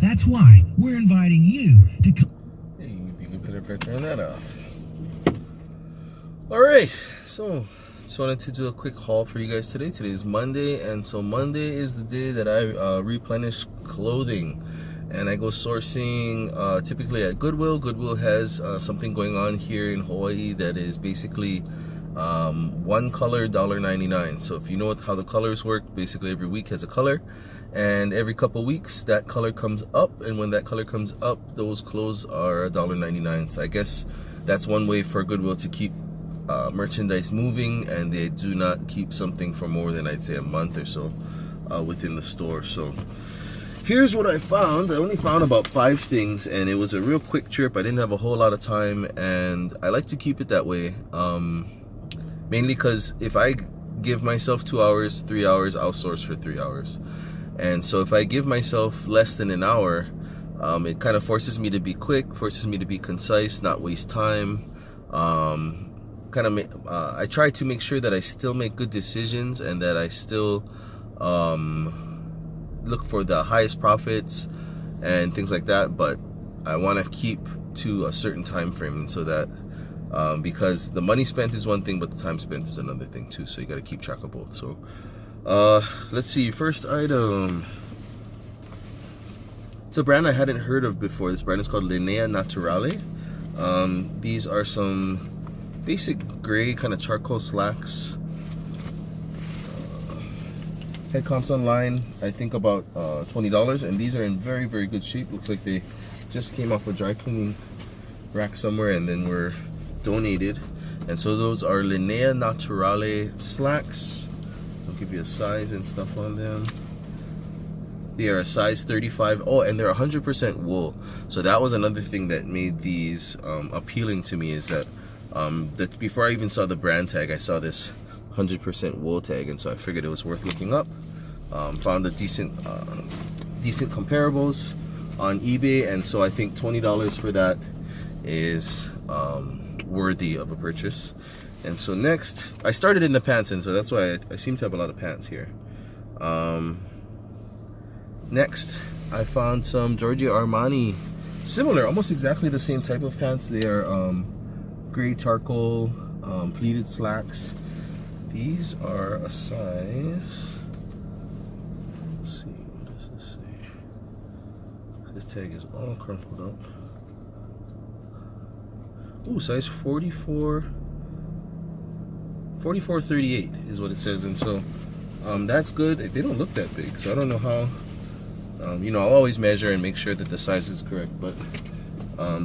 That's why we're inviting you to come. Hey, you better turn that off. Alright, so just wanted to do a quick haul for you guys today. Today is Monday, and so Monday is the day that I replenish clothing. And I go sourcing typically at Goodwill. Goodwill has something going on here in Hawaii that is basically one color, $1.99. So if you know how the colors work, basically every week has a color, and every couple weeks that color comes up, and when that color comes up, those clothes are $1.99. So I guess that's one way for Goodwill to keep merchandise moving, and they do not keep something for more than, I'd say, a month or so within the store. So here's what I found. I only found about 5 things, and it was a real quick trip. I didn't have a whole lot of time, and I like to keep it that way, mainly because if I give myself 2 hours, 3 hours, I'll source for 3 hours. And so if I give myself less than an hour, it kind of forces me to be quick, forces me to be concise, not waste time. I try to make sure that I still make good decisions, and that I still look for the highest profits and things like that, but I want to keep to a certain time frame, and so that because the money spent is one thing, but the time spent is another thing too, so you got to keep track of both. So let's see, first item, it's a brand I hadn't heard of before. This brand is called Linea Naturale. These are some basic gray kind of charcoal slacks. Head comps online, I think about $20, and these are in very, very good shape. Looks like they just came off a dry cleaning rack somewhere and then were donated. And so those are Linea Naturale slacks. I'll give you a size and stuff on them. They are a size 35. Oh, and they're 100% wool. So that was another thing that made these appealing to me, is that before I even saw the brand tag, I saw this 100% wool tag, and so I figured it was worth looking up. Found a decent comparables on eBay, and so I think $20 for that is worthy of a purchase. And so next, I started in the pants, and so that's why I seem to have a lot of pants here. Next, I found some Giorgio Armani, similar, almost exactly the same type of pants. They are gray charcoal pleated slacks. These are a size, let's see, what does this say? This tag is all crumpled up. Ooh, size 44-38 is what it says, and so that's good. They don't look that big, so I don't know how. I'll always measure and make sure that the size is correct, but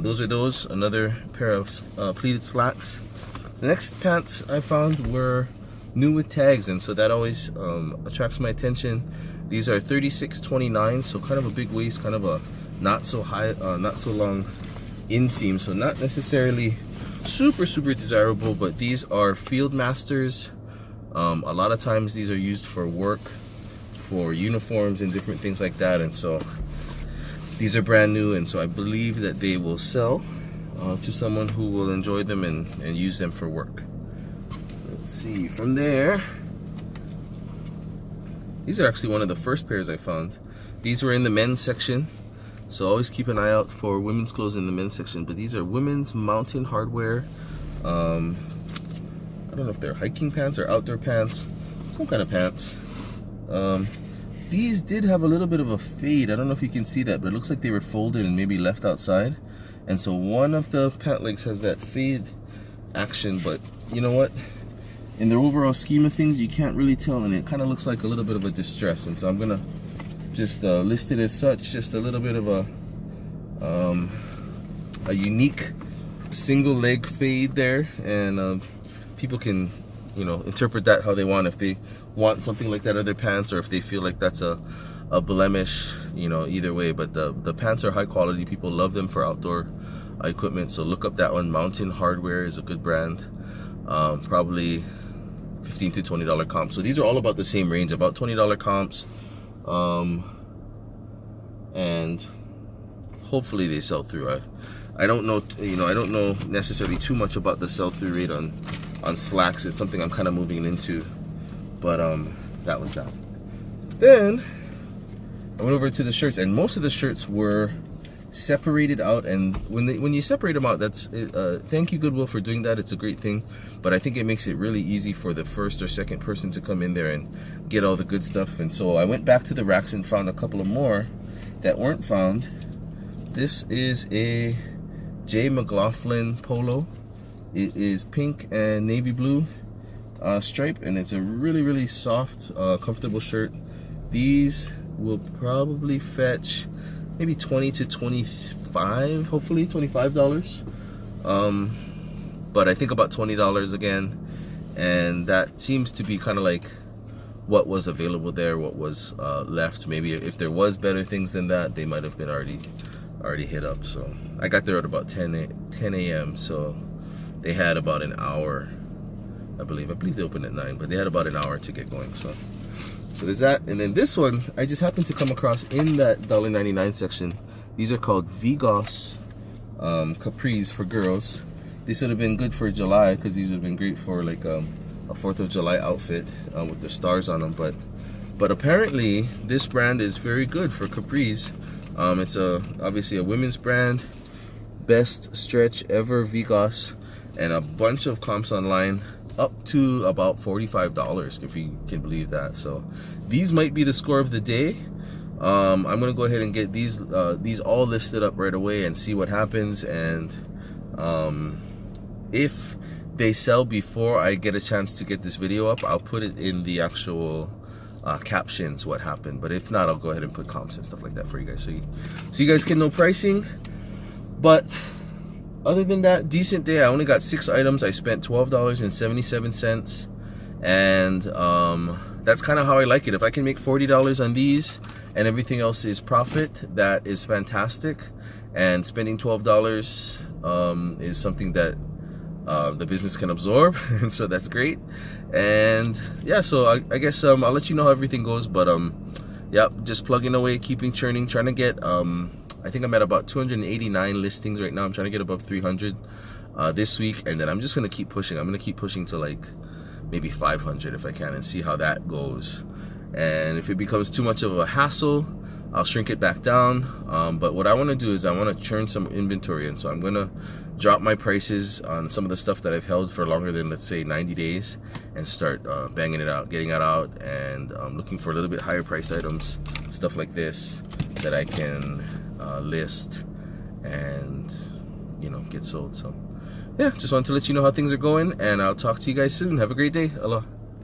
those are those. Another pair of pleated slacks. The next pants I found were new with tags, and so that always attracts my attention. These are 36.29, so kind of a big waist, kind of a not so high, not so long inseam, so not necessarily super desirable, but these are Field Masters. A lot of times these are used for work, for uniforms and different things like that, and so these are brand new, and so I believe that they will sell to someone who will enjoy them and use them for work. Let's see, from there, these are actually one of the first pairs I found. These were in the men's section, so always keep an eye out for women's clothes in the men's section, but these are women's mountain hardware. I don't know if they're hiking pants or outdoor pants, some kind of pants. These did have a little bit of a fade. I don't know if you can see that, but it looks like they were folded and maybe left outside, and so one of the pant legs has that fade action, but you know what, in the overall scheme of things, you can't really tell, and it kind of looks like a little bit of a distress, and so I'm gonna just list it as such, just a little bit of a unique single leg fade there, and people can interpret that how they want, if they want something like that on their pants, or if they feel like that's a blemish, either way. But the pants are high quality. People love them for outdoor equipment, so look up that one. Mountain Hardware is a good brand. Probably $15 to $20 comps. So these are all about the same range, about $20 comps, and hopefully they sell through. I don't know, I don't know necessarily too much about the sell-through rate on slacks. It's something I'm kind of moving into, but that was that. Then I went over to the shirts, and most of the shirts were separated out. And when you separate them out, that's thank you Goodwill for doing that. It's a great thing, but I think it makes it really easy for the first or second person to come in there and get all the good stuff. And so I went back to the racks and found a couple of more that weren't found. This is a J. McLaughlin polo. It is pink and navy blue stripe, and it's a really soft, comfortable shirt. These will probably fetch maybe 20 to 25, hopefully $25. But I think about $20 again, and that seems to be kind of like what was available there, what was left. Maybe if there was better things than that, they might have been already hit up. So I got there at about 10 a.m. so they had about an hour, I believe they opened at 9, but they had about an hour to get going. So there's that. And then this one I just happened to come across in that $1.99 section. These are called Vigos capris for girls. These would have been good for July, because these would have been great for like a 4th of July outfit with the stars on them. But apparently this brand is very good for capris. It's obviously a women's brand. Best stretch ever, Vigos, and a bunch of comps online, up to about $45, if you can believe that. So these might be the score of the day. I'm gonna go ahead and get these all listed up right away and see what happens. And if they sell before I get a chance to get this video up, I'll put it in the actual captions what happened. But if not, I'll go ahead and put comps and stuff like that for you guys, so you guys can know pricing. But other than that, decent day. I only got 6 items. I spent $12.77, and that's kind of how I like it. If I can make $40 on these and everything else is profit, that is fantastic. And spending $12 is something that the business can absorb, and so that's great. And yeah, so I guess I'll let you know how everything goes. But yeah, just plugging away, keeping churning, trying to get I think I'm at about 289 listings right now. I'm trying to get above 300 this week, and then I'm just gonna keep pushing. I'm gonna keep pushing to like maybe 500 if I can, and see how that goes. And if it becomes too much of a hassle, I'll shrink it back down. But what I want to do is I want to churn some inventory, and so I'm gonna drop my prices on some of the stuff that I've held for longer than, let's say, 90 days, and start banging it out, getting it out, and looking for a little bit higher priced items, stuff like this, that I can list and, you know, get sold. So yeah, just wanted to let you know how things are going, and I'll talk to you guys soon. Have a great day. Aloha.